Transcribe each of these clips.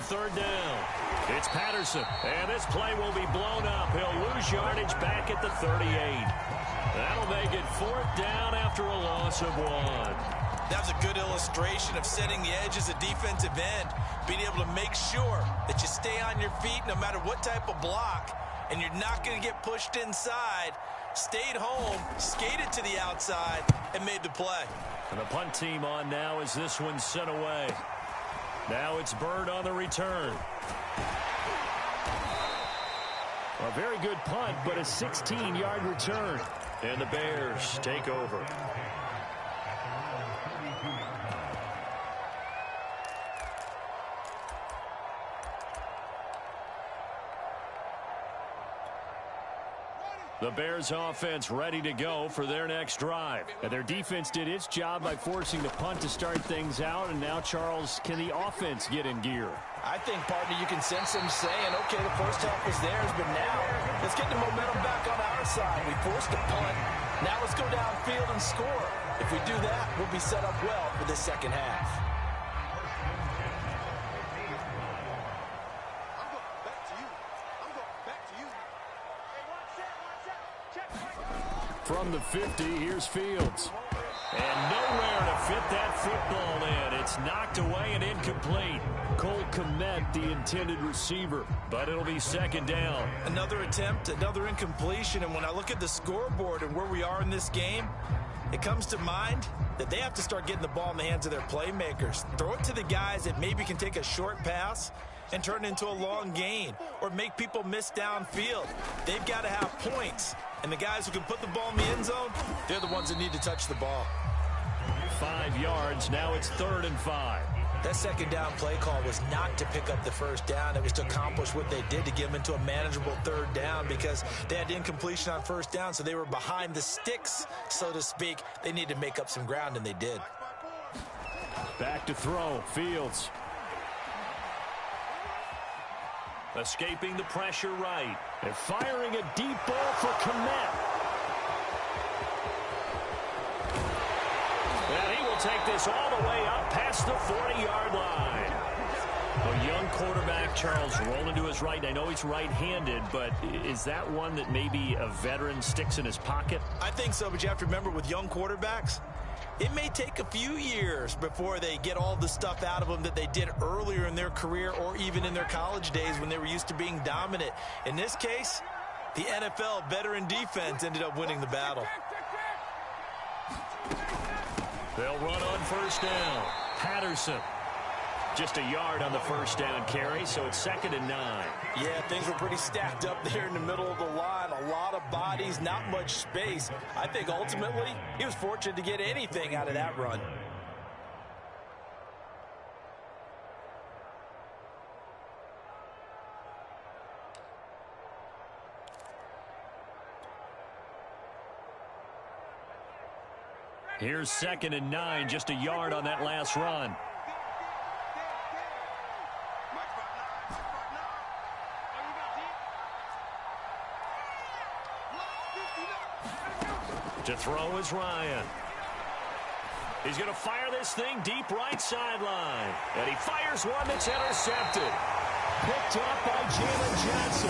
third down. It's Patterson, and this play will be blown up. He'll lose yardage back at the 38. That'll make it fourth down after a loss of 1. That was a good illustration of setting the edge as a defensive end, being able to make sure that you stay on your feet no matter what type of block, and you're not going to get pushed inside. Stayed home, skated to the outside, and made the play. And the punt team on now as this one's sent away. Now it's Bird on the return. A very good punt, but a 16-yard return. And the Bears take over. The Bears offense ready to go for their next drive. And their defense did its job by forcing the punt to start things out. And now, Charles, can the offense get in gear? I think, partner, you can sense them saying, okay, the first half was theirs, but now let's get the momentum back on our side. We forced a punt. Now let's go downfield and score. If we do that, we'll be set up well for the second half. From the 50, here's Fields. And nowhere to fit that football in. It's knocked away and incomplete. Cole Kmet, the intended receiver, but it'll be second down. Another attempt, another incompletion, and when I look at the scoreboard and where we are in this game, it comes to mind that they have to start getting the ball in the hands of their playmakers. Throw it to the guys that maybe can take a short pass and turn it into a long gain or make people miss downfield. They've got to have points. And the guys who can put the ball in the end zone, they're the ones that need to touch the ball. 5 yards. Now it's 3rd and 5. That second down play call was not to pick up the first down. It was to accomplish what they did to get them into a manageable 3rd down because they had incompletion on first down, so they were behind the sticks, so to speak. They need to make up some ground, and they did. Back to throw. Fields. Escaping the pressure right. They're firing a deep ball for Kmet. And he will take this all the way up past the 40-yard line. A young quarterback, Charles, rolling to his right. I know he's right-handed, but is that one that maybe a veteran sticks in his pocket? I think so, but you have to remember with young quarterbacks, it may take a few years before they get all the stuff out of them that they did earlier in their career or even in their college days when they were used to being dominant. In this case, the NFL veteran defense ended up winning the battle. They'll run on first down. Patterson. Just a yard on the first down carry, so it's 2nd and 9. Yeah, things were pretty stacked up there in the middle of the line. A lot of bodies, not much space. I think ultimately he was fortunate to get anything out of that run. Here's 2nd and 9, just a yard on that last run. To throw is Ryan. He's going to fire this thing deep right sideline. And he fires one that's intercepted. Picked up by Jalen Johnson.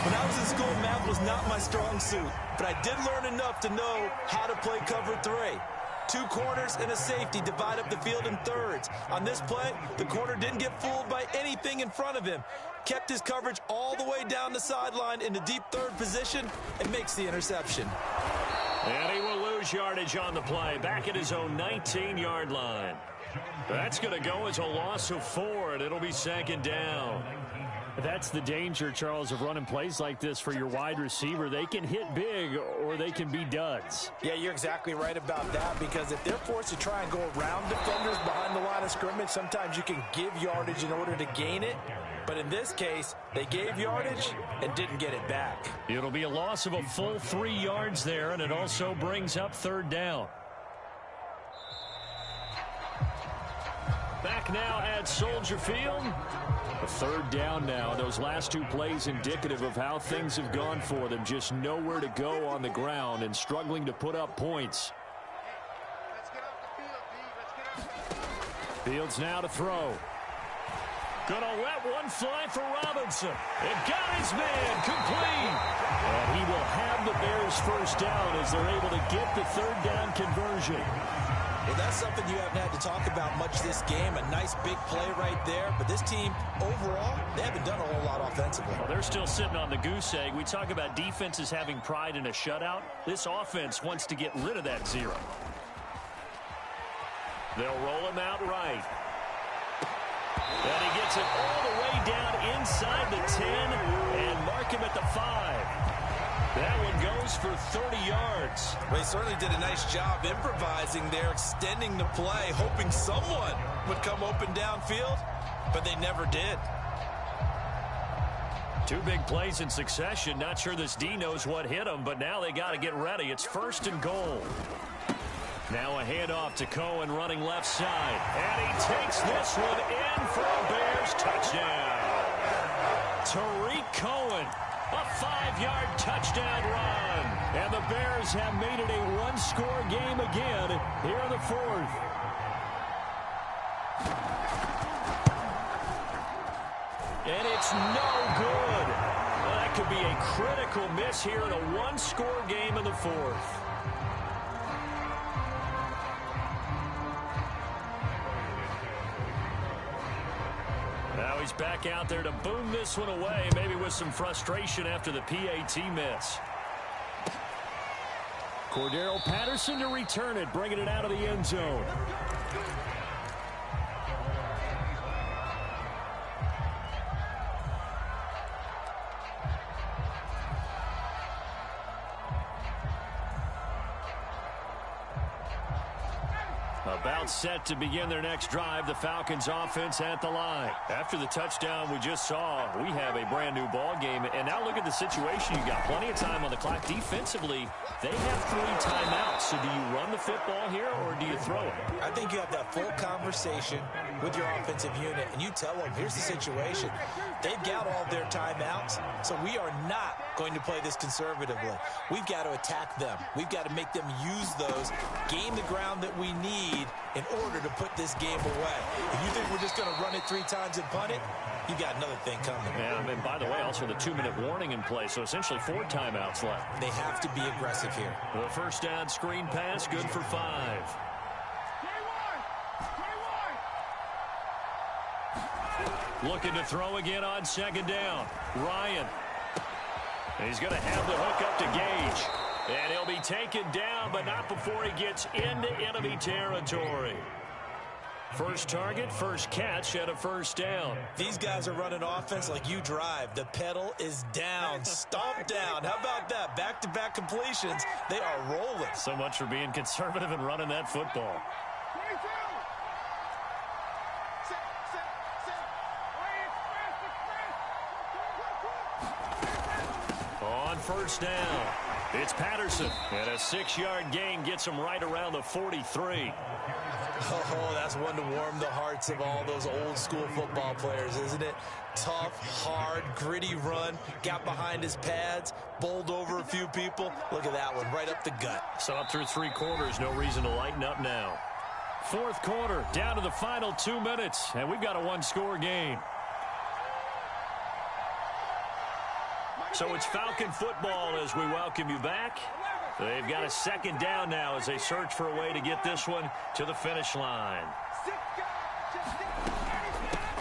When I was in school, math was not my strong suit. But I did learn enough to know how to play cover 3. 2 corners and a safety divide up the field in thirds. On this play, the corner didn't get fooled by anything in front of him. Kept his coverage all the way down the sideline in the deep third position and makes the interception. And he will lose yardage on the play, back at his own 19-yard line. That's going to go as a loss of 4, and it'll be 2nd down. That's the danger, Charles, of running plays like this for your wide receiver. They can hit big or they can be duds. Yeah, you're exactly right about that, because if they're forced to try and go around defenders behind the line of scrimmage, sometimes you can give yardage in order to gain it. But in this case, they gave yardage and didn't get it back. It'll be a loss of a full 3 yards there, and it also brings up 3rd down. Back now at Soldier Field. A 3rd down now. Those last 2 plays indicative of how things have gone for them. Just nowhere to go on the ground and struggling to put up points. Fields now to throw. Gonna let one fly for Robinson. It got his man complete. And he will have the Bears first down as they're able to get the third down conversion. Well, that's something you haven't had to talk about much this game. A nice big play right there. But this team, overall, they haven't done a whole lot offensively. Well, they're still sitting on the goose egg. We talk about defenses having pride in a shutout. This offense wants to get rid of that zero. They'll roll him out right. And he gets it all the way down inside the 10 and mark him at the 5. That one goes for 30 yards. Well, he certainly did a nice job improvising there, extending the play, hoping someone would come open downfield, but they never did. Two big plays in succession. Not sure this D knows what hit him, but now they got to get ready. It's 1st and goal. Now a handoff to Cohen running left side. And he takes this one in for a Bears touchdown. Tariq Cohen, a 5-yard touchdown run. And the Bears have made it a one-score game again here in the 4th. And it's no good. Well, that could be a critical miss here in a one-score game in the 4th. Now he's back out there to boom this one away, maybe with some frustration after the PAT miss. Cordero Patterson to return it, bringing it out of the end zone. About set to begin their next drive, the Falcons offense at the line. After the touchdown we just saw, we have a brand new ball game. And now look at the situation. You got plenty of time on the clock. Defensively, they have 3 timeouts. So do you run the football here or do you throw it? I think you have that full conversation with your offensive unit, and you tell them, here's the situation. They've got all their timeouts, so we are not going to play this conservatively. We've got to attack them. We've got to make them use those, gain the ground that we need in order to put this game away. If you think we're just going to run it 3 times and punt it, you got another thing coming. Yeah, and by the way, also the 2-minute warning in play, so essentially 4 timeouts left. They have to be aggressive here. The first down screen pass, good for 5. Looking to throw again on 2nd down. Ryan. And he's going to have the hook up to Gage. And he'll be taken down, but not before he gets into enemy territory. First target, first catch at a first down. These guys are running offense like you drive. The pedal is down, stomped down. How about that? Back-to-back completions. They are rolling. So much for being conservative and running that football. On first down, it's Patterson. And a 6-yard gain gets him right around the 43. Oh, that's one to warm the hearts of all those old-school football players, isn't it? Tough, hard, gritty run. Got behind his pads, bowled over a few people. Look at that one, right up the gut. So up through 3 quarters, no reason to lighten up now. 4th quarter, down to the final 2 minutes, and we've got a one-score game. So it's Falcon football as we welcome you back. They've got a 2nd down now as they search for a way to get this one to the finish line.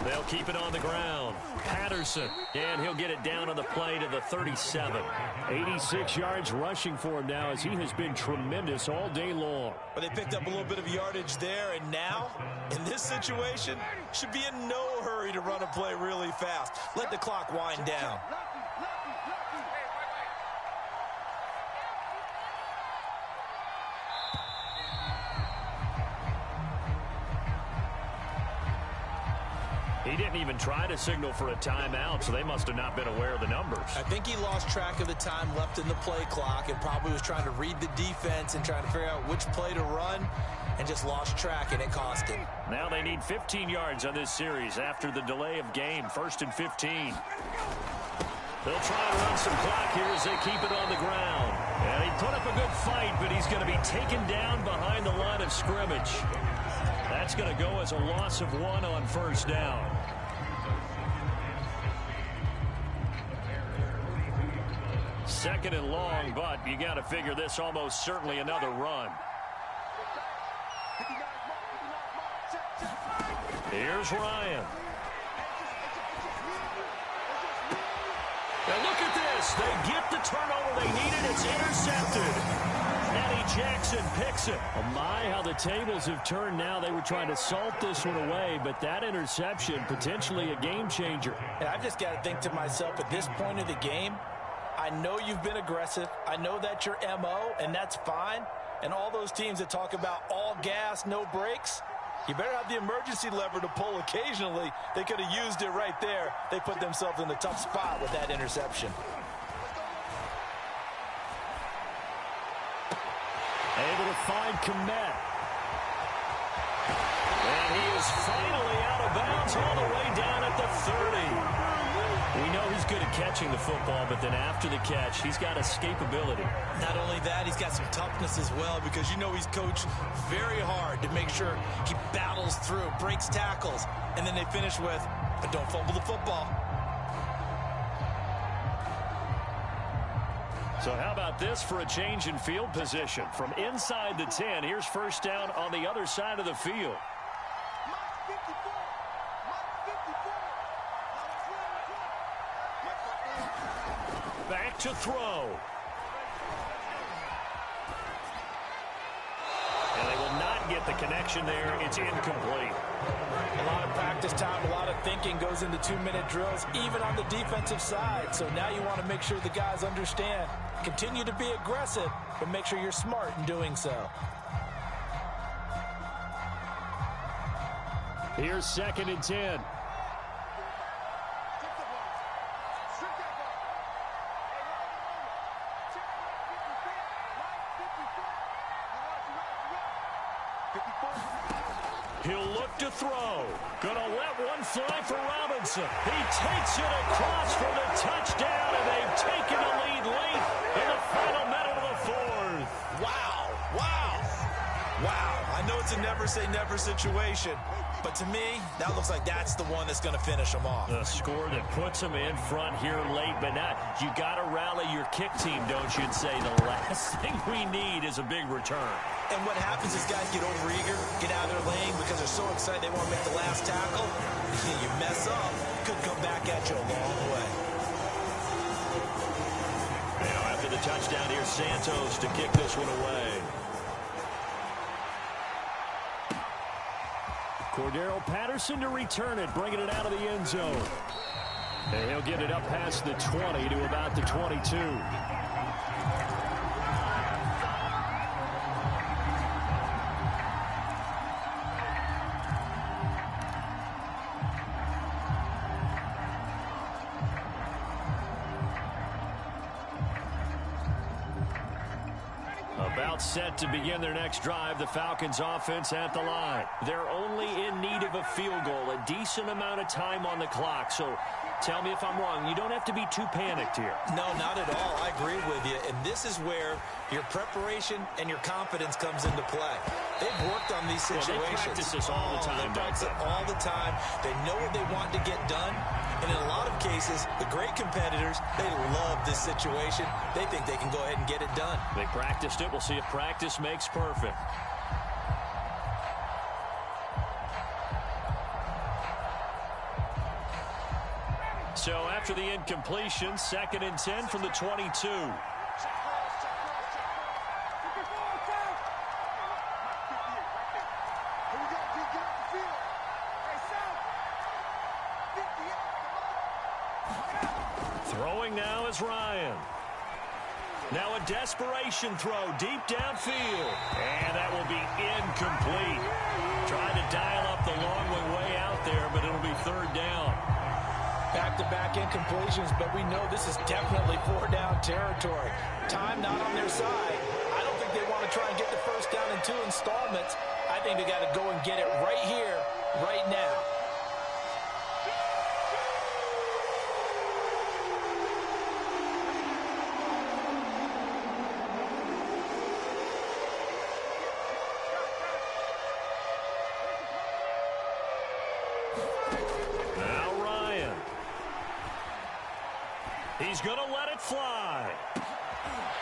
They'll keep it on the ground. Patterson, and he'll get it down on the play to the 37. 86 yards rushing for him now as he has been tremendous all day long. But they picked up a little bit of yardage there, and now, in this situation, should be in no hurry to run a play really fast. Let the clock wind down. He didn't even try to signal for a timeout, so they must have not been aware of the numbers. I think he lost track of the time left in the play clock and probably was trying to read the defense and trying to figure out which play to run and just lost track, and it cost him. Now they need 15 yards on this series after the delay of game. 1st and 15. They'll try to run some clock here as they keep it on the ground. And he put up a good fight, but he's going to be taken down behind the line of scrimmage. That's going to go as a loss of 1 on 1st down. second and long, but you got to figure this almost certainly another run. Here's Ryan. Now look at this. They get the turnover they needed. It's intercepted. Eddie Jackson picks it. Oh my, how the tables have turned now. They were trying to salt this one away, but that interception, potentially a game changer. And I've just got to think to myself, at this point of the game, I know you've been aggressive. I know that's your MO, and that's fine. And all those teams that talk about all gas, no brakes, you better have the emergency lever to pull occasionally. They could have used it right there. They put themselves in a tough spot with that interception. Able to find Komet. And he is finally out of bounds all the way down at the 30. We know he's good at catching the football, but then after the catch, he's got escapability. Not only that, he's got some toughness as well, because you know he's coached very hard to make sure he battles through, breaks tackles, and then they finish with, but don't fumble the football. So how about this for a change in field position? From inside the 10, here's first down on the other side of the field. Back to throw. And they will not get the connection there. It's incomplete. A lot of practice time, a lot of thinking goes into 2-minute drills, even on the defensive side. So now you want to make sure the guys understand. Continue to be aggressive, but make sure you're smart in doing so. Here's second and 10. He'll look to throw. Gonna let one fly for Robinson. He takes it across for the touchdown, and they've taken the lead late in the final minute of the fourth. Wow, wow, wow. I know it's a never-say-never situation, but to me, that looks like that's the one that's going to finish them off. The score that puts them in front here late, but not. You got to rally your kick team, don't you, and say the last thing we need is a big return. And what happens is guys get overeager, get out of their lane because they're so excited they want to make the last tackle. You mess up, could come back at you a long way. Now after the touchdown, here's Santos to kick this one away. Cordero Patterson to return it, bringing it out of the end zone. And he'll get it up past the 20 to about the 22. About set to begin their next drive, the Falcons offense at the line. They're only in need of a field goal, a decent amount of time on the clock. So tell me if I'm wrong. You don't have to be too panicked here. No, not at all. I agree with you. And this is where your preparation and your confidence comes into play. They've worked on these situations. Well, they practice this all the time. They practice it all the time. They know what they want to get done. And in a lot of cases, the great competitors, they love this situation. They think they can go ahead and get it done. They practiced it. We'll see if practice makes perfect. So after the incompletion, second and 10 from the 22. Throwing now is Ryan. Now a desperation throw deep downfield. And that will be incomplete. Trying to dial up the long way out there, but it'll be third down. Back-to-back incompletions, but we know this is definitely four-down territory. Time not on their side. I don't think they want to try and get the first down in 2 installments. I think they got to go and get it right here, right now. He's going to let it fly.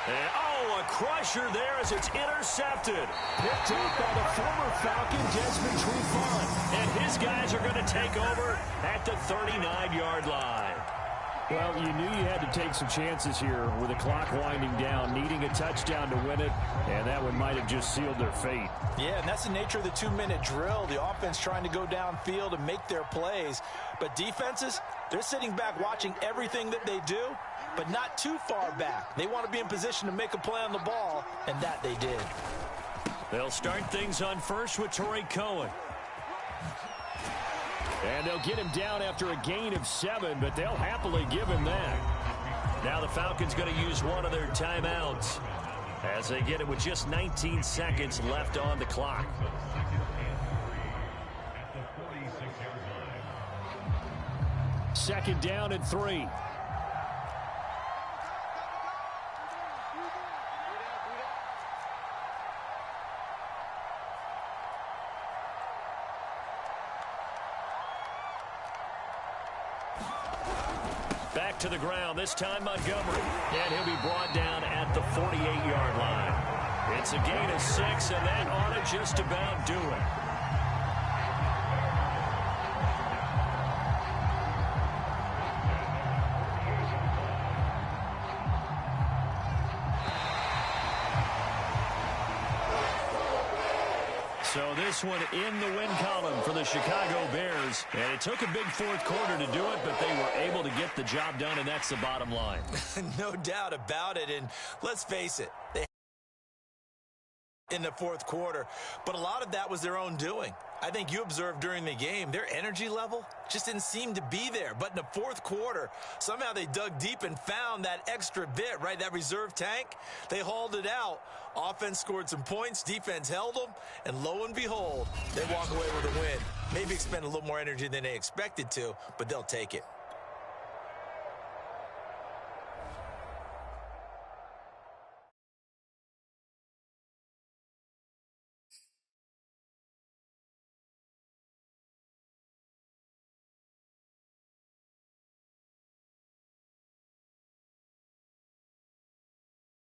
And, oh, a crusher there as it's intercepted. Picked up by the former Falcon, Desmond Trufant. And his guys are going to take over at the 39-yard line. Well, you knew you had to take some chances here with the clock winding down, needing a touchdown to win it, and that one might have just sealed their fate. Yeah, and that's the nature of the 2-minute drill. The offense trying to go downfield and make their plays. But defenses, they're sitting back watching everything that they do, but not too far back. They want to be in position to make a play on the ball, and that they did. They'll start things on first with Torrey Cohen. And they'll get him down after a gain of 7, but they'll happily give him that. Now the Falcons going to use one of their timeouts as they get it with just 19 seconds left on the clock. Second down and 3. Back to the ground, this time Montgomery. And he'll be brought down at the 48-yard line. It's a gain of 6, and that ought to just about do it. So this one in the win column for the Chicago Bears. And it took a big fourth quarter to do it, but they were able to get the job done, and that's the bottom line. No doubt about it. And let's face it, they in the fourth quarter, but a lot of that was their own doing. I think you observed during the game, their energy level just didn't seem to be there. But in the fourth quarter, somehow they dug deep and found that extra bit, right, that reserve tank. They hauled it out. Offense scored some points, defense held them, and lo and behold, they walk away with a win. Maybe expend a little more energy than they expected to, but they'll take it.